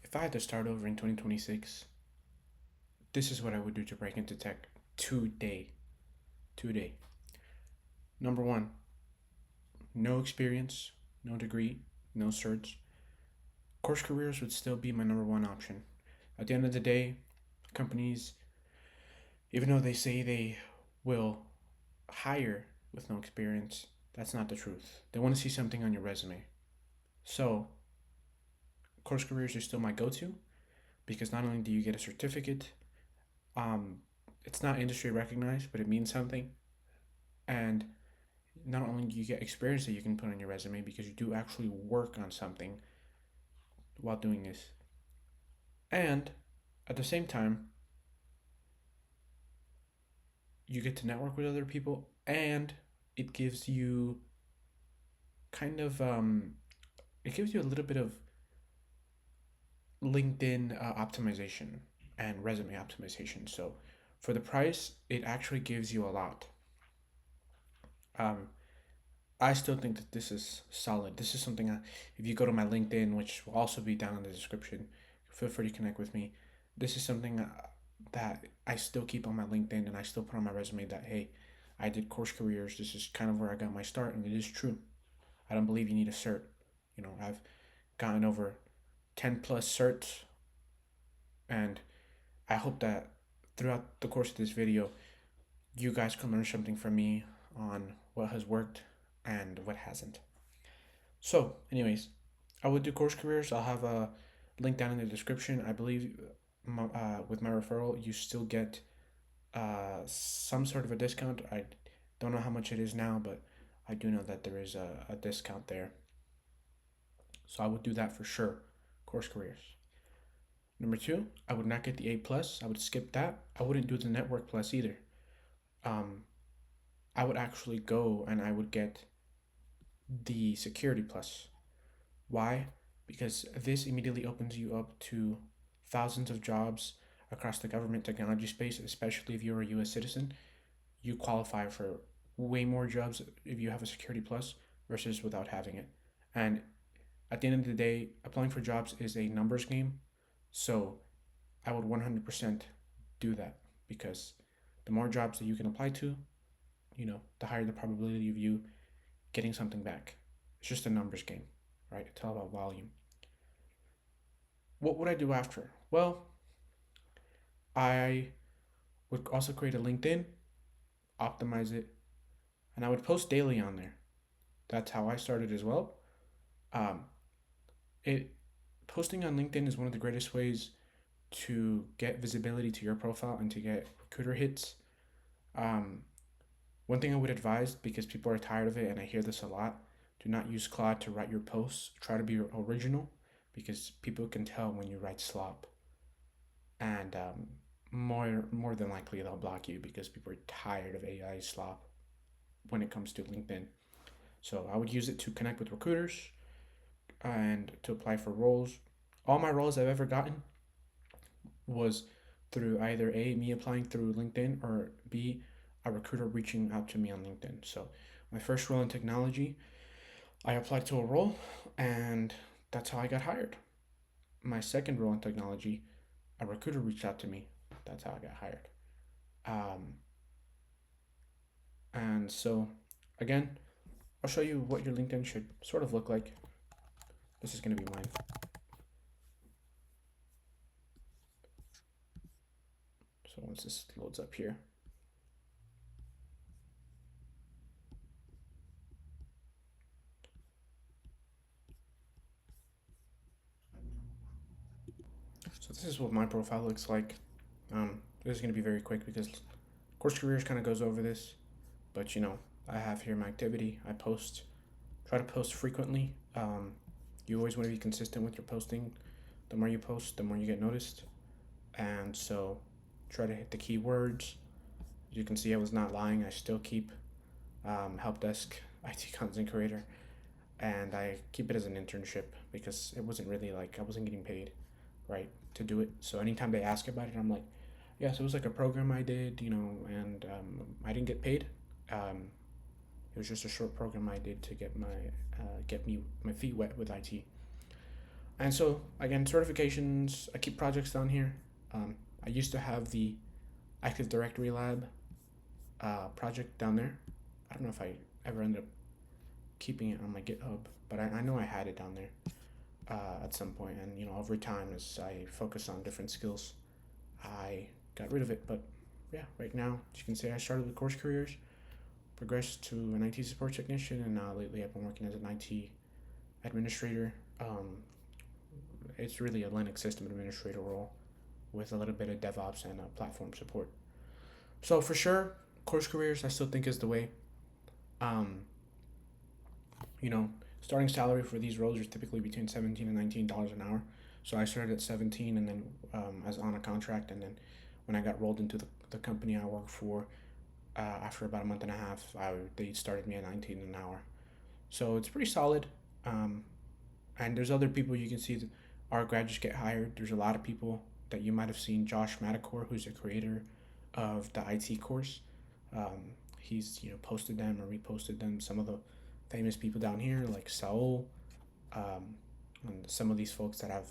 If I had to start over in 2026, this is what I would do to break into tech today. Today. Number one, no experience, no degree, no certs. Course careers would still be my number one option. At the end of the day, companies, even though they say they will hire with no experience, that's not the truth. They want to see something on your resume. So, course careers are still my go to because not only do you get a certificate, um, it's not industry recognized, but it means something. And not only do you get experience that you can put on your resume because you do actually work on something while doing this. And at the same time, you get to network with other people and it gives you kind of it gives you a little bit of LinkedIn optimization and resume optimization. So for the price, it actually gives you a lot. Um, I still think that this is solid. This is something if you go to my LinkedIn, which will also be down in the description, feel free to connect with me. This is something that I still keep on my LinkedIn and I still put on my resume that, hey, I did CourseCareers. This is kind of where I got my start, and it is true. I don't believe you need a cert. I've gotten over 10 plus certs, and I hope that throughout the course of this video, you guys can learn something from me on what has worked and what hasn't. So, anyways, I would do CourseCareers. I'll have a link down in the description. I believe with my referral, you still get some sort of a discount. I don't know how much it is now, but I do know that there is a discount there. So I would do that for sure. CourseCareers. Number two, I would not get the A plus. I would skip that. I wouldn't do the Network Plus either. Um, I would actually go and I would get the Security Plus. Why? Because this immediately opens you up to thousands of jobs across the government technology space, especially if you're a US citizen. You qualify for way more jobs if you have a Security Plus versus without having it. And at the end of the day, applying for jobs is a numbers game. So I would 100% do that because the more jobs that you can apply to, the higher the probability of you getting something back. It's just a numbers game, right? It's all about volume. What would I do after? Well, I would also create a LinkedIn, optimize it, and I would post daily on there. That's how I started as well. Um, it Posting on LinkedIn is one of the greatest ways to get visibility to your profile and to get recruiter hits. Um, One thing I would advise, because people are tired of it and I hear this a lot, do not use Claude to write your posts. Try to be original because people can tell when you write slop. And more than likely they'll block you because people are tired of AI slop when it comes to LinkedIn. So I would use it to connect with recruiters and to apply for roles. All my roles I've ever gotten was through either A, me applying through LinkedIn, or B, a recruiter reaching out to me on LinkedIn. So my first role in technology, I applied to a role and that's how I got hired. My second role in technology, a recruiter reached out to me. That's how I got hired. Um, and so, again, I'll show you what your LinkedIn should sort of look like. This is going to be mine. So once this loads up here. So this is what my profile looks like. This is going to be very quick because CourseCareers kind of goes over this, but I have here my activity. I try to post frequently. You always want to be consistent with your posting. The more you post, the more you get noticed. And so try to hit the keywords. As you can see, I was not lying. I still keep help desk IT content creator, and I keep it as an internship because it wasn't really like I wasn't getting paid, right, to do it. So anytime they ask about it, I'm like, yeah, so it was like a program I did, and I didn't get paid. It was just a short program I did to get my feet wet with IT. And so again, certifications. I keep projects down here. I used to have the Active Directory Lab project down there. I don't know if I ever ended up keeping it on my GitHub, but I know I had it down there at some point. And over time, as I focus on different skills, I got rid of it. But yeah, right now, as you can see, I started with CourseCareers, progressed to an IT support technician, and now lately I've been working as an IT administrator. It's really a Linux system administrator role with a little bit of DevOps and platform support. So for sure, CourseCareers I still think is the way. Um, you know, Starting salary for these roles is typically between $17 and $19 an hour. So I started at 17, and then as on a contract, and then when I got rolled into the company I work for, after about a month and a half, they started me at 19 an hour. So it's pretty solid. Um, and there's other people you can see that our graduates get hired. There's a lot of people that you might have seen. Josh Madakor, who's a creator of the IT course. He's posted them or reposted them. Some of the famous people down here like Saul, um, and some of these folks that I've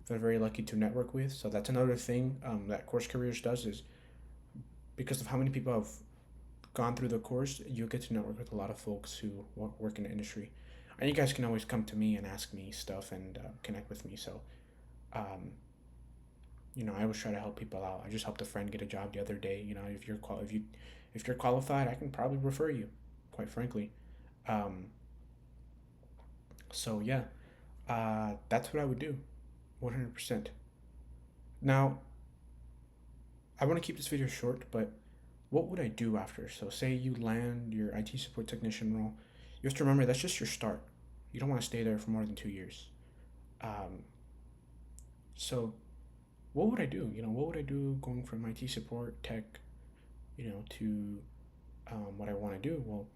been very lucky to network with. So that's another thing that CourseCareers does is because of how many people have gone through the course, you get to network with a lot of folks who work in the industry. And you guys can always come to me and ask me stuff and connect with me. So, um, I always try to help people out. I just helped a friend get a job the other day. If you're qualified, I can probably refer you. Quite frankly, um, so yeah, that's what I would do, 100%. Now, I want to keep this video short, but what would I do after? So, say you land your IT support technician role. You have to remember that's just your start. You don't want to stay there for more than 2 years. Um, so, what would I do? What would I do going from IT support tech, to what I want to do? Well,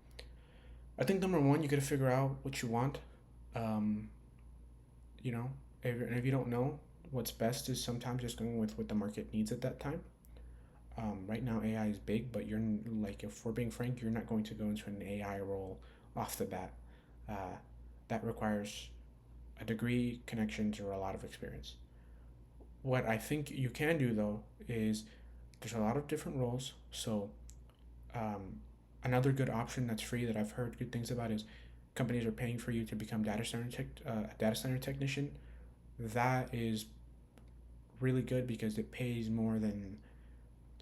I think number one, you got to figure out what you want. Um, you know, if you don't know, what's best is sometimes just going with what the market needs at that time. Right now, AI is big, but you're like, if we're being frank, you're not going to go into an AI role off the bat. Uh, that requires a degree, connections, or a lot of experience. What I think you can do though is there's a lot of different roles. So um, another good option that's free that I've heard good things about is companies are paying for you to become a data center technician. That is really good because it pays more than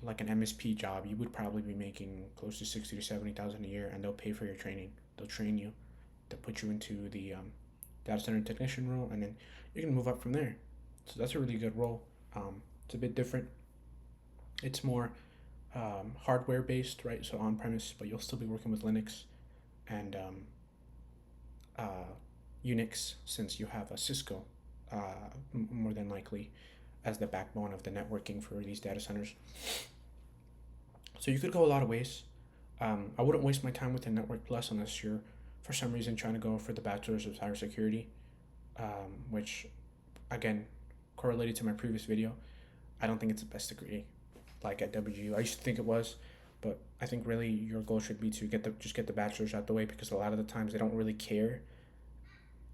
like an MSP job. You would probably be making close to 60 to 70 thousand a year, and they'll pay for your training. They'll train you. They'll put you into the data center technician role, and then you can move up from there. So that's a really good role. It's a bit different. It's more hardware based, right? So on premise, but you'll still be working with Linux and uh, Unix since you have a Cisco, more than likely, as the backbone of the networking for these data centers. So you could go a lot of ways. I wouldn't waste my time with the Network Plus unless you're, for some reason, trying to go for the Bachelor's of Cybersecurity, which, again, correlated to my previous video. I don't think it's the best degree, like at WGU. I used to think it was, but I think really your goal should be to get the bachelor's out the way because a lot of the times they don't really care.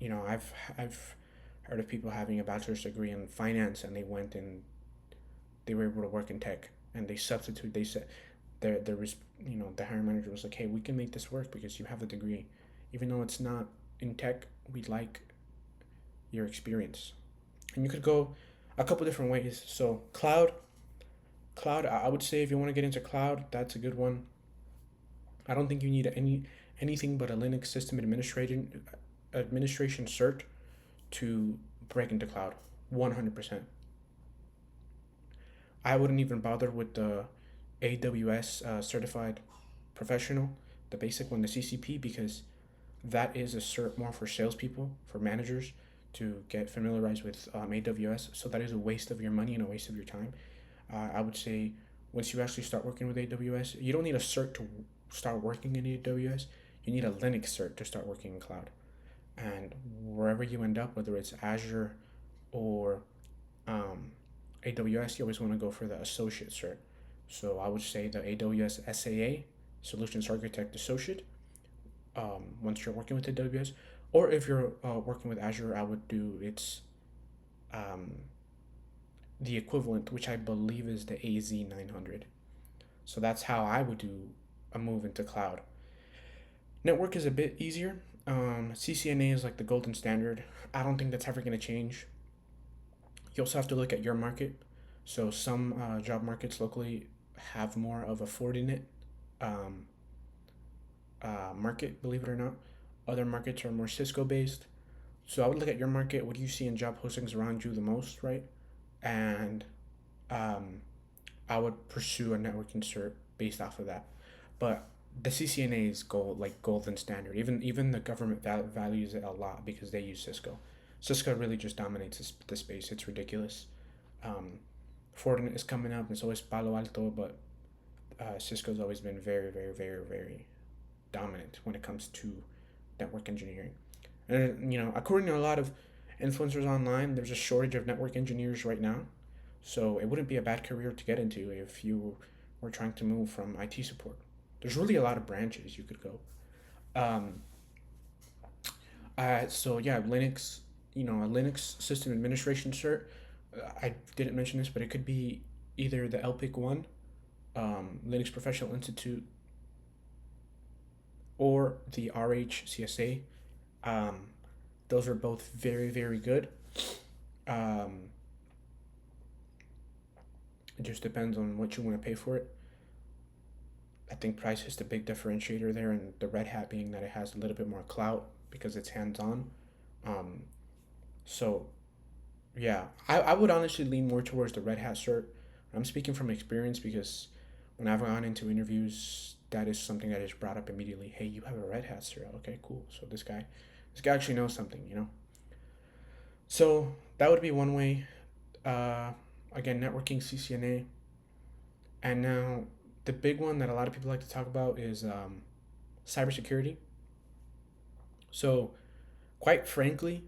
I've heard of people having a bachelor's degree in finance and they went and they were able to work in tech and they said there was the hiring manager was like, hey, we can make this work because you have a degree, even though it's not in tech. We like your experience, and you could go a couple different ways. So cloud, I would say if you want to get into cloud, that's a good one. I don't think you need anything but a Linux system administration cert to break into cloud. 100%. I wouldn't even bother with the AWS certified professional, the basic one, the CCP, because that is a cert more for salespeople, for managers to get familiarized with AWS. So that is a waste of your money and a waste of your time. I would say once you actually start working with AWS, you don't need a cert to start working in AWS. You need a Linux cert to start working in cloud. And wherever you end up, whether it's Azure or um, AWS, you always want to go for the associate cert. So I would say the AWS SAA, Solutions Architect Associate, once you're working with AWS. Or if you're working with Azure, I would do it's um, the equivalent, which I believe is the AZ 900. So that's how I would do a move into cloud. Network is a bit easier. CCNA is like the golden standard. I don't think that's ever going to change. You also have to look at your market. So some job markets locally have more of a Fortinet um, market, believe it or not. Other markets are more Cisco based. So I would look at your market. What do you see in job postings around you the most, right? And um, I would pursue a networking cert based off of that. But the CCNA is golden standard. Even the government values it a lot because they use Cisco. Cisco really just dominates the space. It's ridiculous. Um, Fortinet is coming up. It's always Palo Alto, but Cisco's always been very, very, very, very dominant when it comes to network engineering. And according to a lot of influencers online, there's a shortage of network engineers right now. So it wouldn't be a bad career to get into if you were trying to move from IT support. There's really a lot of branches you could go. Um, so yeah, Linux, a Linux system administration cert. I didn't mention this, but it could be either the LPIC one, Linux Professional Institute, or the RHCSA. Um, those are both very, very good. Um, it just depends on what you want to pay for it. I think price is the big differentiator there, and the Red Hat being that it has a little bit more clout because it's hands on. Um, so, yeah, I would honestly lean more towards the Red Hat cert. I'm speaking from experience because when I've gone into interviews, that is something that is brought up immediately. Hey, you have a Red Hat cert. Okay, cool. So this guy actually knows something. So that would be one way. Uh, Again, networking, CCNA, and now the big one that a lot of people like to talk about is cybersecurity. So, quite frankly,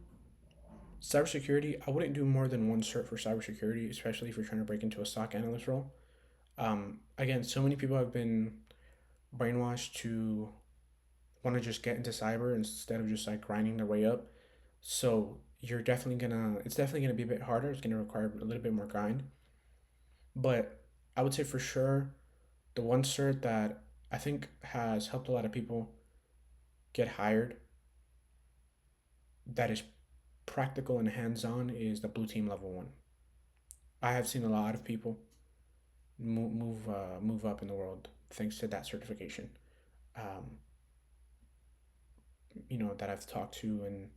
cybersecurity, I wouldn't do more than one cert for cybersecurity, especially if you're trying to break into a SOC analyst role. Again, so many people have been brainwashed to want to just get into cyber instead of just like grinding their way up. So it's definitely gonna be a bit harder. It's gonna require a little bit more grind. But I would say for sure, the one cert that I think has helped a lot of people get hired that is practical and hands on is the blue team level one. I have seen a lot of people move up in the world thanks to that certification. Um, that I've talked to, and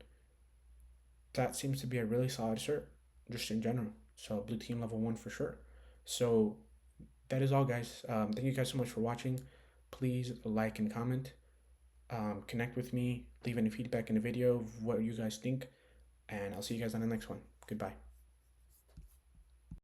that seems to be a really solid cert, just in general. So blue team level one for sure. So that is all, guys. Thank you guys so much for watching. Please like and comment. Connect with me. Leave any feedback in the video of what you guys think, and I'll see you guys on the next one. Goodbye.